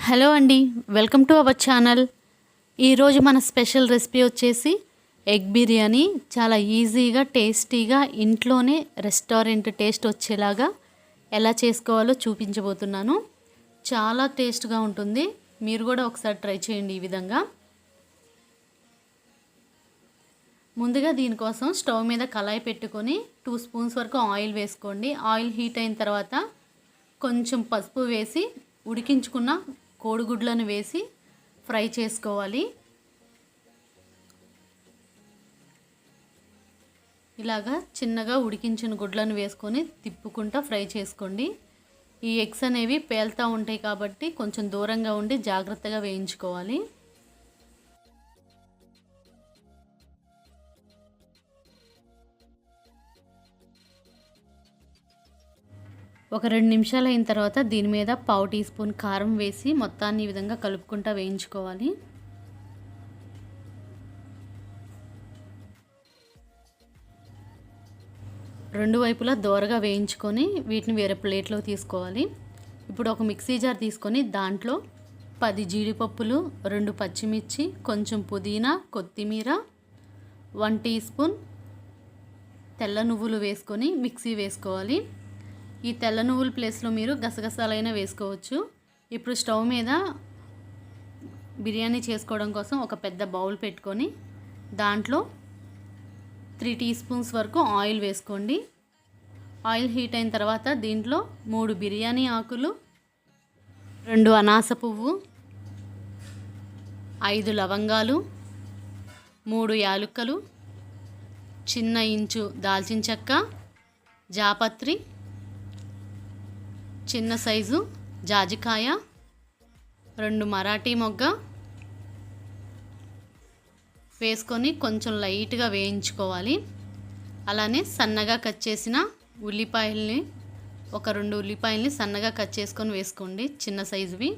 Hello అండి, welcome to our channel. ఈరోజు మన స్పెషల్ రెసిపీ వచ్చేసి ఎగ్ బిర్యానీ. చాలా ఈజీగా టేస్టీగా ఇంట్లోనే రెస్టారెంట్ టేస్ట్ వచ్చేలాగా ఎలా చేసుకోవాలో చూపించబోతున్నాను. చాలా టేస్ట్గా ఉంటుంది. మీరు కూడా ఒకసారి ట్రై చేయండి ఈ విధంగా. ముందుగా దీనికోసం స్టవ్ మీద కళాయి పెట్టుకొని 2 స్పూన్స్ వరకు ఆయిల్ వేసుకోండి. ఆయిల్ హీట్ అయిన తర్వాత కొంచెం పసుపు వేసి ఉడికించుకున్న కోడిగుడ్లను వేసి ఫ్రై చేసుకోవాలి. ఇలాగా చిన్నగా ఉడికించిన గుడ్లను వేసుకొని తిప్పుకుంటూ ఫ్రై చేసుకోండి. ఈ ఎగ్స్ అనేవి పేలుతూ ఉంటాయి కాబట్టి కొంచెం దూరంగా ఉండి జాగ్రత్తగా వేయించుకోవాలి. ఒక 2 నిమిషాలు అయిన తర్వాత దీని మీద 1/2 టీ స్పూన్ కారం వేసి మొత్తాన్ని ఈ విధంగా కలుపుకుంటూ వేయించుకోవాలి. రెండు వైపులా దోరగా వేయించుకొని వీటిని వేరే ప్లేట్లో తీసుకోవాలి. ఇప్పుడు ఒక మిక్సీ జార్ తీసుకొని దాంట్లో 10 జీడిపప్పులు, 2 పచ్చిమిర్చి, కొంచెం పుదీనా, కొత్తిమీర, 1 టీ స్పూన్ తెల్ల నువ్వులు వేసుకొని మిక్సీ వేసుకోవాలి. ఈ తెల్ల నువ్వుల ప్లేస్లో మీరు గసగసాలైనా వేసుకోవచ్చు. ఇప్పుడు స్టవ్ మీద బిర్యానీ చేసుకోవడం కోసం ఒక పెద్ద బౌల్ పెట్టుకొని దాంట్లో 3 టీ స్పూన్స్ వరకు ఆయిల్ వేసుకోండి. ఆయిల్ హీట్ అయిన తర్వాత దీంట్లో 3 బిర్యానీ ఆకులు, 2 అనాస పువ్వు, 5 లవంగాలు, 3 యాలుక్కలు, చిన్న ఇంచు దాల్చిన చెక్క, జాపత్రి, చిన్న సైజు జాజికాయ, 2 మరాఠీ మొగ్గ వేసుకొని కొంచెం లైట్గా వేయించుకోవాలి. అలానే సన్నగా కట్ చేసిన ఉల్లిపాయల్ని ఒక 2 ఉల్లిపాయల్ని సన్నగా కట్ చేసుకొని వేసుకోండి, చిన్న సైజువి.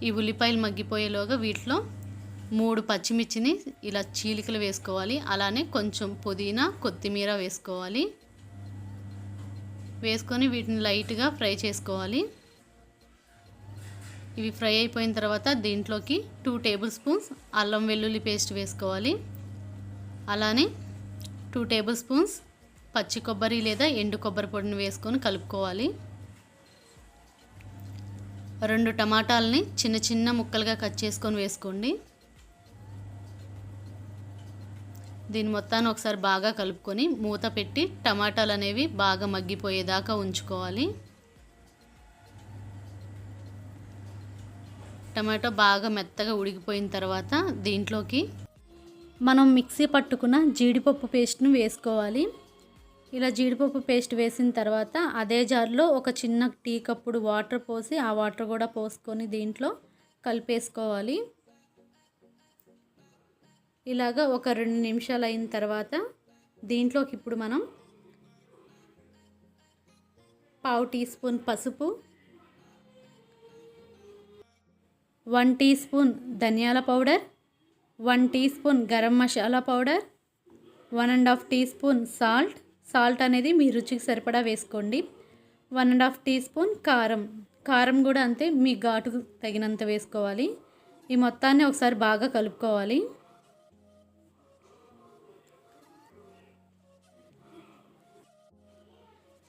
ఈ ఉల్లిపాయలు మగ్గిపోయేలోగా వీటిలో 3 పచ్చిమిర్చిని ఇలా చీలికలు వేసుకోవాలి. అలానే కొంచెం పుదీనా, కొత్తిమీర వేసుకోవాలి. వేసుకొని వీటిని లైట్గా ఫ్రై చేసుకోవాలి. ఇవి ఫ్రై అయిపోయిన తర్వాత దీంట్లోకి 2 టేబుల్ స్పూన్స్ అల్లం వెల్లుల్లి పేస్ట్ వేసుకోవాలి. అలానే 2 టేబుల్ స్పూన్స్ పచ్చి కొబ్బరి లేదా ఎండు కొబ్బరి పొడిని వేసుకొని కలుపుకోవాలి. 2 టమాటాలని చిన్న చిన్న ముక్కలుగా కట్ చేసుకొని వేసుకోండి. దీని మొత్తాన్ని ఒకసారి బాగా కలుపుకొని మూత పెట్టి టమాటాలు అనేవి బాగా మగ్గిపోయేదాకా ఉంచుకోవాలి. టమాటో బాగా మెత్తగా ఉడికిపోయిన తర్వాత దీంట్లోకి మనం మిక్సీ పట్టుకున్న జీడిపప్పు పేస్ట్ను వేసుకోవాలి. ఇలా జీడిపప్పు పేస్ట్ వేసిన తర్వాత అదే జార్లో ఒక చిన్న టీ కప్పుడు వాటర్ పోసి ఆ వాటర్ కూడా పోసుకొని దీంట్లో కలిపేసుకోవాలి. ఇలాగా ఒక 2 నిమిషాలు అయిన తర్వాత దీంట్లోకి ఇప్పుడు మనం 1/2 టీ స్పూన్ పసుపు, 1 టీ స్పూన్ ధనియాల powder, 1 teaspoon garam masala powder, 1.5 teaspoon salt అనేది మీ రుచికి సరిపడా వేసుకోండి. 1.5 టీ స్పూన్ కారం కూడా అంతే, మీ ఘాటుకు తగినంత వేసుకోవాలి. ఈ మొత్తాన్ని ఒకసారి బాగా కలుపుకోవాలి.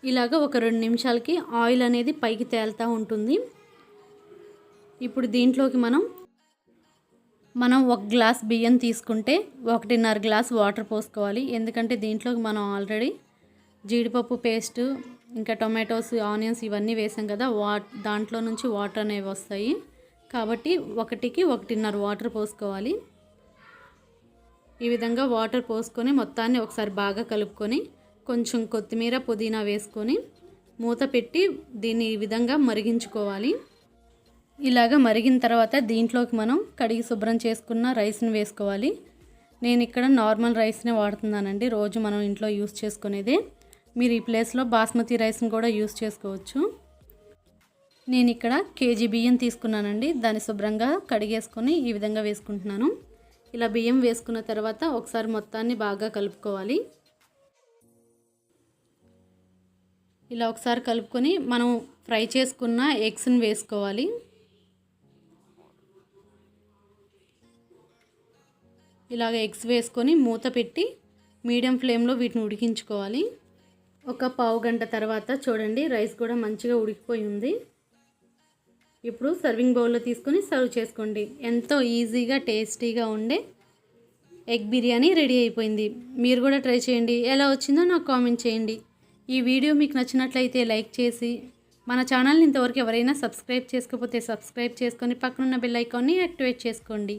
ఇలాగ ఒక 2 నిమిషాలకి ఆయిల్ అనేది పైకి తేలుతూ ఉంటుంది. ఇప్పుడు దీంట్లోకి మనం 1 గ్లాస్ బియ్యం తీసుకుంటే 1.5 గ్లాస్ వాటర్ పోసుకోవాలి. ఎందుకంటే దీంట్లోకి మనం ఆల్రెడీ జీడిపప్పు పేస్ట్, ఇంకా టొమాటోస్, ఆనియన్స్ ఇవన్నీ వేసాం కదా, దాంట్లో నుంచి వాటర్ అనేవి వస్తాయి. కాబట్టి 1కి 1.5 వాటర్ పోసుకోవాలి. ఈ విధంగా వాటర్ పోసుకొని మొత్తాన్ని ఒకసారి బాగా కలుపుకొని కొంచెం కొత్తిమీర, పుదీనా వేసుకొని మూత పెట్టి దీన్ని ఈ విధంగా మరిగించుకోవాలి. ఇలాగ మరిగిన తర్వాత దీంట్లోకి మనం కడిగి శుభ్రం చేసుకున్న రైస్ని వేసుకోవాలి. నేను ఇక్కడ నార్మల్ రైస్నే వాడుతున్నానండి, రోజు మనం ఇంట్లో యూస్ చేసుకునేదే. మీరు ఈ ప్లేస్లో బాస్మతి రైస్ని కూడా యూస్ చేసుకోవచ్చు. నేను ఇక్కడ కేజీ బియ్యం తీసుకున్నానండి. దాన్ని శుభ్రంగా కడిగేసుకొని ఈ విధంగా వేసుకుంటున్నాను. ఇలా బియ్యం వేసుకున్న తర్వాత ఒకసారి మొత్తాన్ని బాగా కలుపుకోవాలి. ఇలా ఒకసారి కలుపుకొని మనం ఫ్రై చేసుకున్న ఎగ్స్ని వేసుకోవాలి. ఇలాగ ఎగ్స్ వేసుకొని మూత పెట్టి మీడియం ఫ్లేమ్లో వీటిని ఉడికించుకోవాలి. ఒక పావు గంట తర్వాత చూడండి రైస్ కూడా మంచిగా ఉడికిపోయి ఉంది. ఇప్పుడు సర్వింగ్ బౌల్లో తీసుకొని సర్వ్ చేసుకోండి. ఎంతో ఈజీగా టేస్టీగా ఉండే ఎగ్ బిర్యానీ రెడీ అయిపోయింది. మీరు కూడా ట్రై చేయండి. ఎలా వచ్చిందో నాకు కామెంట్ చేయండి. ఈ వీడియో మీకు నచ్చినట్లయితే లైక్ చేసి మన ఛానల్ని ఇంతవరకు ఎవరైనా సబ్స్క్రైబ్ చేసుకోకపోతే సబ్స్క్రైబ్ చేసుకొని పక్కనున్న బెల్ ఐకాన్ని యాక్టివేట్ చేసుకోండి.